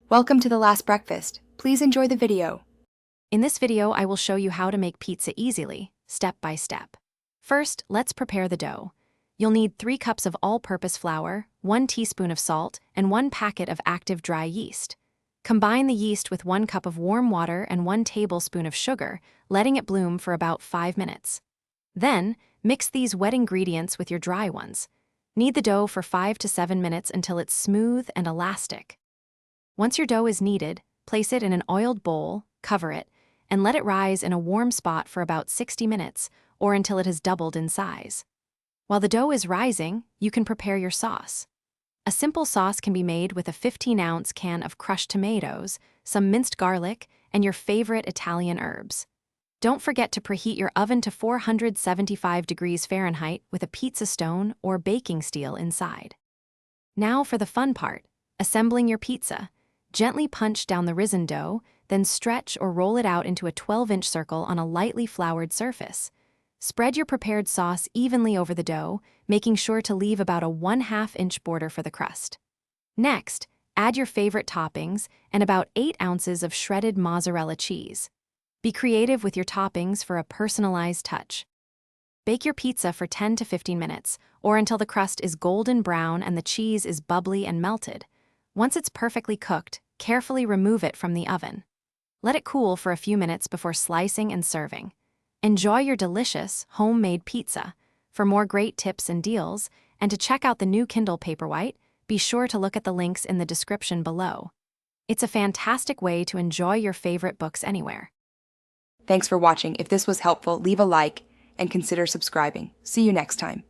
Welcome to The Last Breakfast. Please enjoy the video. In this video, I will show you how to make pizza easily, step by step. First, let's prepare the dough. You'll need 3 cups of all-purpose flour, 1 teaspoon of salt, and 1 packet of active dry yeast. Combine the yeast with 1 cup of warm water and 1 tablespoon of sugar, letting it bloom for about 5 minutes. Then, mix these wet ingredients with your dry ones. Knead the dough for 5 to 7 minutes until it's smooth and elastic. Once your dough is kneaded, place it in an oiled bowl, cover it, and let it rise in a warm spot for about 60 minutes or until it has doubled in size. While the dough is rising, you can prepare your sauce. A simple sauce can be made with a 15-ounce can of crushed tomatoes, some minced garlic, and your favorite Italian herbs. Don't forget to preheat your oven to 475 degrees Fahrenheit with a pizza stone or baking steel inside. Now for the fun part, assembling your pizza. Gently punch down the risen dough, then stretch or roll it out into a 12-inch circle on a lightly floured surface. Spread your prepared sauce evenly over the dough, making sure to leave about a 1/2-inch border for the crust. Next, add your favorite toppings and about 8 ounces of shredded mozzarella cheese. Be creative with your toppings for a personalized touch. Bake your pizza for 10 to 15 minutes, or until the crust is golden brown and the cheese is bubbly and melted. Once it's perfectly cooked, carefully remove it from the oven. Let it cool for a few minutes before slicing and serving. Enjoy your delicious, homemade pizza. For more great tips and deals, and to check out the new Kindle Paperwhite, be sure to look at the links in the description below. It's a fantastic way to enjoy your favorite books anywhere. Thanks for watching. If this was helpful, leave a like and consider subscribing. See you next time.